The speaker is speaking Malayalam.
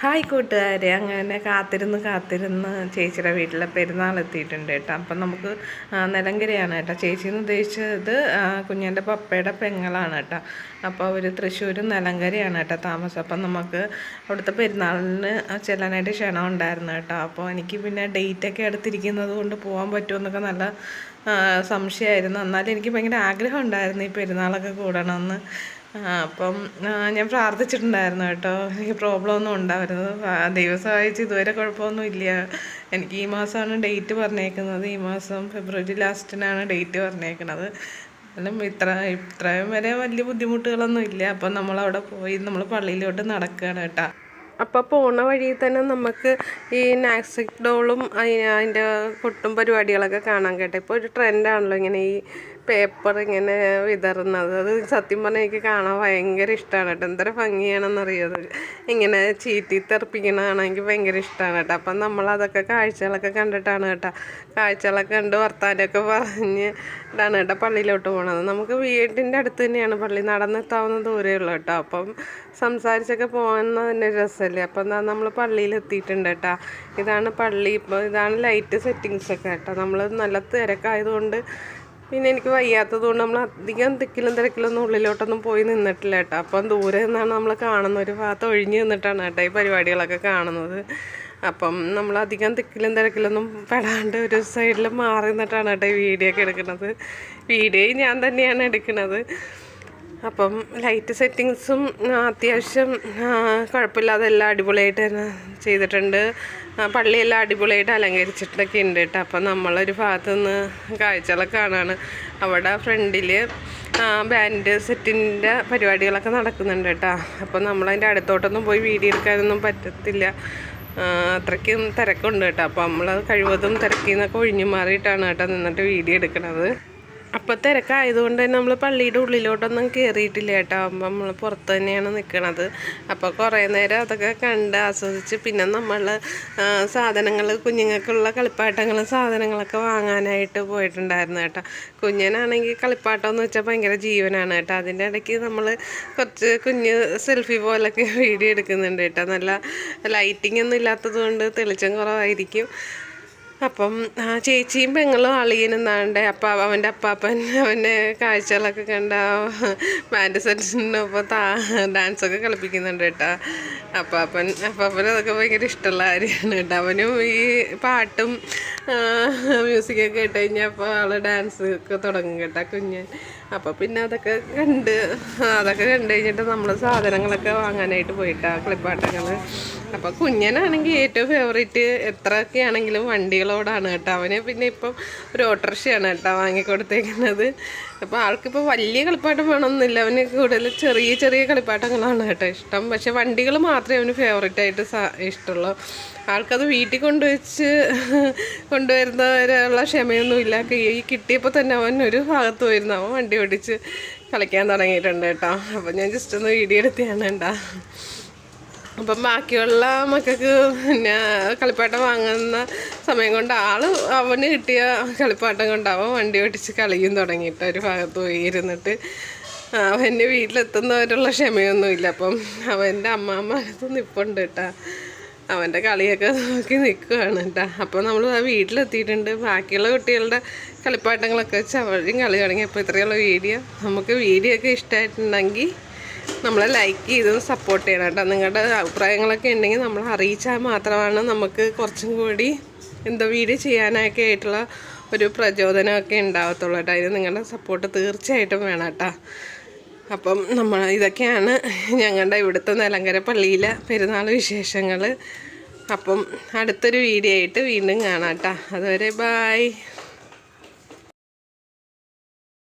ഹായ് കൂട്ടുകാരെ, അങ്ങനെ കാത്തിരുന്ന് ചേച്ചിയുടെ വീട്ടിലെ പെരുന്നാൾ എത്തിയിട്ടുണ്ട് കേട്ടോ. അപ്പം നമുക്ക് നിലങ്കരയാണ് കേട്ടോ. ചേച്ചിന്ന് ഉദ്ദേശിച്ചത് കുഞ്ഞിൻ്റെ പപ്പയുടെ പെങ്ങളാണ് കേട്ടോ. അപ്പോൾ അവർ തൃശ്ശൂർ നിലങ്കരയാണ് കേട്ടോ താമസം. അപ്പം നമുക്ക് അവിടുത്തെ പെരുന്നാളിന് ചെല്ലാനായിട്ട് ക്ഷണം ഉണ്ടായിരുന്നു കേട്ടോ. അപ്പോൾ എനിക്ക് പിന്നെ ഡേറ്റൊക്കെ അടുത്തിരിക്കുന്നത് കൊണ്ട് പോകാൻ പറ്റുമെന്നൊക്കെ നല്ല സംശയമായിരുന്നു. എന്നാലും എനിക്ക് ഭയങ്കര ആഗ്രഹം ഉണ്ടായിരുന്നു ഈ പെരുന്നാളൊക്കെ കൂടണമെന്ന്. അപ്പം ഞാൻ പ്രാർത്ഥിച്ചിട്ടുണ്ടായിരുന്നു കേട്ടോ, എനിക്ക് പ്രോബ്ലം ഒന്നും ഉണ്ടാവരുത്. ദൈവം സഹായിച്ച് ഇതുവരെ കുഴപ്പമൊന്നും ഇല്ല. എനിക്ക് ഈ മാസമാണ് ഡേറ്റ് പറഞ്ഞേക്കുന്നത്. ഈ മാസം ഫെബ്രുവരി ലാസ്റ്റിനാണ് ഡേറ്റ് പറഞ്ഞേക്കുന്നത്. എന്നാലും ഇത്രയും വരെ വലിയ ബുദ്ധിമുട്ടുകളൊന്നും ഇല്ല. അപ്പം നമ്മളവിടെ പോയി നമ്മൾ പള്ളിയിലോട്ട് നടക്കുകയാണ് കേട്ടോ. അപ്പോൾ പോണ വഴിയിൽ തന്നെ നമുക്ക് ഈ നാക്സിക് ഡോളും അതിൻ്റെ കൊട്ടും പരിപാടികളൊക്കെ കാണാൻ കേട്ടോ. ഇപ്പോൾ ഒരു ട്രെൻഡാണല്ലോ ഇങ്ങനെ ഈ പേപ്പർ ഇങ്ങനെ വിതറുന്നത്. അത് സത്യം പറഞ്ഞാൽ എനിക്ക് കാണാൻ ഭയങ്കര ഇഷ്ടമാണ് കേട്ടോ. എന്തൊരു ഭംഗിയാണെന്നറിയത്. ഇങ്ങനെ ചീറ്റി തെറിപ്പിക്കണതാണ് എനിക്ക് ഭയങ്കര ഇഷ്ടമാണ് കേട്ടോ. അപ്പം നമ്മളതൊക്കെ കാഴ്ചകളൊക്കെ കണ്ടിട്ടാണ് കേട്ടോ, കാഴ്ചകളൊക്കെ കണ്ട് വർത്താനമൊക്കെ പറഞ്ഞ് ഇതാണ് കേട്ടോ പള്ളിയിലോട്ട് പോകണത്. നമുക്ക് വീടിൻ്റെ അടുത്ത് തന്നെയാണ് പള്ളി, നടന്നെത്താവുന്ന ദൂരമേ ഉള്ളൂ കേട്ടോ. അപ്പം സംസാരിച്ചൊക്കെ പോകുന്ന തന്നെ രസമല്ലേ. അപ്പം എന്താ നമ്മൾ പള്ളിയിൽ എത്തിയിട്ടുണ്ട് കേട്ടോ. ഇതാണ് പള്ളി. ഇപ്പോൾ ഇതാണ് ലൈറ്റ് സെറ്റിങ്സൊക്കെ കേട്ടോ. നമ്മൾ നല്ല തിരക്കായതുകൊണ്ട് പിന്നെ എനിക്ക് വയ്യാത്തത് കൊണ്ട് നമ്മൾ അധികം തിരക്കിലൊന്നും ഉള്ളിലോട്ടൊന്നും പോയി നിന്നിട്ടില്ല കേട്ടോ. അപ്പം ദൂരെ നിന്നാണ് നമ്മൾ കാണുന്ന ഒരു ഭാഗത്ത് ഒഴിഞ്ഞ് നിന്നിട്ടാണ് കേട്ടോ ഈ പരിപാടികളൊക്കെ കാണുന്നത്. അപ്പം നമ്മൾ അധികം തിരക്കിലൊന്നും പെടാണ്ട് ഒരു സൈഡിൽ മാറി നിന്നിട്ടാണ് കേട്ടോ ഈ വീഡിയോ ഒക്കെ എടുക്കുന്നത്. വീഡിയോ ഞാൻ തന്നെയാണ് എടുക്കുന്നത്. അപ്പം ലൈറ്റ് സെറ്റിങ്സും അത്യാവശ്യം കുഴപ്പമില്ലാതെ എല്ലാം അടിപൊളിയായിട്ട് തന്നെ ചെയ്തിട്ടുണ്ട്. പള്ളിയെല്ലാം അടിപൊളിയായിട്ട് അലങ്കരിച്ചിട്ടൊക്കെ ഉണ്ട് കേട്ടോ. അപ്പം നമ്മളൊരു ഭാഗത്തു നിന്ന് കാഴ്ചകളൊക്കെ കാണാണ്. അവിടെ ഫ്രണ്ടിൽ ബാൻഡ് സെറ്റിൻ്റെ പരിപാടികളൊക്കെ നടക്കുന്നുണ്ട് കേട്ടോ. അപ്പം നമ്മളതിൻ്റെ അടുത്തോട്ടൊന്നും പോയി വീഡിയോ എടുക്കാനൊന്നും പറ്റത്തില്ല, അത്രയ്ക്കും തിരക്കുണ്ട് കേട്ടോ. അപ്പം നമ്മൾ കഴിവതും തിരക്കിൽ നിന്നൊക്കെ ഒഴിഞ്ഞു മാറിയിട്ടാണ് കേട്ടോ നിന്നിട്ട് വീഡിയോ എടുക്കുന്നത്. അപ്പോൾ തിരക്കായതുകൊണ്ട് തന്നെ നമ്മൾ പള്ളിയുടെ ഉള്ളിലോട്ടൊന്നും കയറിയിട്ടില്ല കേട്ടോ. അപ്പം നമ്മൾ പുറത്ത് തന്നെയാണ് നിൽക്കണത്. അപ്പോൾ കുറേ നേരം അതൊക്കെ കണ്ട് ആസ്വദിച്ച് പിന്നെ നമ്മൾ സാധനങ്ങൾ, കുഞ്ഞുങ്ങൾക്കുള്ള കളിപ്പാട്ടങ്ങളും സാധനങ്ങളൊക്കെ വാങ്ങാനായിട്ട് പോയിട്ടുണ്ടായിരുന്നു കേട്ടോ. കുഞ്ഞനാണെങ്കിൽ കളിപ്പാട്ടം എന്ന് വെച്ചാൽ ഭയങ്കര ജീവനാണ് കേട്ടോ. അതിൻ്റെ ഇടയ്ക്ക് നമ്മൾ കുറച്ച് കുഞ്ഞ് സെൽഫി പോലൊക്കെ വീഡിയോ എടുക്കുന്നുണ്ട് കേട്ടോ. നല്ല ലൈറ്റിംഗ് ഒന്നും ഇല്ലാത്തത് കൊണ്ട് തെളിച്ചം കുറവായിരിക്കും. അപ്പം ചേച്ചിയും പെങ്ങളും അളിയനും എന്നാണ്ട് അപ്പം അവൻ്റെ അപ്പാപ്പൻ അവൻ്റെ കാഴ്ചകളൊക്കെ കണ്ട ബാൻഡ് സെറ്റിനൊപ്പം ഡാൻസൊക്കെ കളിപ്പിക്കുന്നുണ്ട് കേട്ടോ. അപ്പാപ്പനതൊക്കെ ഭയങ്കര ഇഷ്ടമുള്ള കാര്യമാണ് കേട്ടോ. അവനും ഈ പാട്ടും മ്യൂസിക്കൊക്കെ ഇട്ട് കഴിഞ്ഞാൽ അപ്പോൾ ആൾ ഡാൻസ് ഒക്കെ തുടങ്ങും കേട്ടോ കുഞ്ഞൻ. അപ്പോൾ പിന്നെ അതൊക്കെ കണ്ട് കഴിഞ്ഞിട്ട് നമ്മൾ സാധനങ്ങളൊക്കെ വാങ്ങാനായിട്ട് പോയിട്ടാ, കളിപ്പാട്ടങ്ങൾ. അപ്പോൾ കുഞ്ഞനാണെങ്കിൽ ഏറ്റവും ഫേവറേറ്റ് എത്രയൊക്കെ ആണെങ്കിലും വണ്ടികളോടാണ് കേട്ടോ. അവന് പിന്നെ ഇപ്പം ഒരു ഓട്ടോറിക്ഷയാണ് കേട്ടോ വാങ്ങിക്കൊടുത്തേക്കുന്നത്. അപ്പോൾ ആൾക്കിപ്പോൾ വലിയ കളിപ്പാട്ടം വേണമെന്നില്ല, അവന് കൂടുതൽ ചെറിയ കളിപ്പാട്ടങ്ങളാണ് കേട്ടോ ഇഷ്ടം. പക്ഷെ വണ്ടികൾ മാത്രമേ അവന് ഫേവറേറ്റായിട്ട് ഇഷ്ടമുള്ളൂ. ആൾക്കത് വീട്ടിൽ കൊണ്ടുവരുന്നവരുള്ള ക്ഷമയൊന്നുമില്ല. ഈ കിട്ടിയപ്പോൾ തന്നെ അവൻ ഒരു ഭാഗത്ത് പോയിരുന്നു, അവൻ വണ്ടി ഓടിച്ച് കളിക്കാൻ തുടങ്ങിയിട്ടുണ്ട് കേട്ടോ. അപ്പം ഞാൻ ജസ്റ്റ് ഒന്ന് വീഡിയോ എടുത്തതാണ് കേട്ടോ. അപ്പം ബാക്കിയുള്ള മക്കൾക്ക് പിന്നെ കളിപ്പാട്ടം വാങ്ങുന്ന സമയം കൊണ്ട് അവന് കിട്ടിയ കളിപ്പാട്ടം കൊണ്ട് അവൻ വണ്ടി ഓടിച്ച് കളിയും തുടങ്ങിയിട്ട് ഒരു ഭാഗത്ത് പോയി ഇരുന്നിട്ട് അവൻ്റെ വീട്ടിലെത്തുന്നവരുള്ള ക്ഷമയൊന്നുമില്ല. അപ്പം അവൻ്റെ അമ്മാമ്മ നിൽപ്പുണ്ട് കേട്ടോ, അവൻ്റെ കളിയൊക്കെ നോക്കി നിൽക്കുകയാണ് കേട്ടോ. അപ്പോൾ നമ്മൾ ആ വീട്ടിലെത്തിയിട്ടുണ്ട്. ബാക്കിയുള്ള കുട്ടികളുടെ കളിപ്പാട്ടങ്ങളൊക്കെ വെച്ച് അവരും കളി തുടങ്ങി. അപ്പോൾ ഇത്രയുള്ള വീഡിയോ. നമുക്ക് വീഡിയോ ഒക്കെ ഇഷ്ടമായിട്ടുണ്ടെങ്കിൽ നമ്മളെ ലൈക്ക് ചെയ്തും സപ്പോർട്ട് ചെയ്യണം കേട്ടോ. നിങ്ങളുടെ അഭിപ്രായങ്ങളൊക്കെ ഉണ്ടെങ്കിൽ നമ്മൾ അറിയിച്ചാൽ മാത്രമാണ് നമുക്ക് കുറച്ചും കൂടി വീഡിയോ ചെയ്യാനൊക്കെ ആയിട്ടുള്ള ഒരു പ്രചോദനമൊക്കെ ഉണ്ടാകത്തുള്ളൂ കേട്ടോ. അതിന് നിങ്ങളുടെ സപ്പോർട്ട് തീർച്ചയായിട്ടും വേണം കേട്ടോ. അപ്പം ഇതൊക്കെയാണ് ഞങ്ങളുടെ ഇവിടുത്തെ നിലങ്കര പള്ളിയിലെ പെരുന്നാൾ വിശേഷങ്ങൾ. അപ്പം അടുത്തൊരു വീഡിയോ ആയിട്ട് വീണ്ടും കാണാം കേട്ടോ. അതുവരെ ബായ്.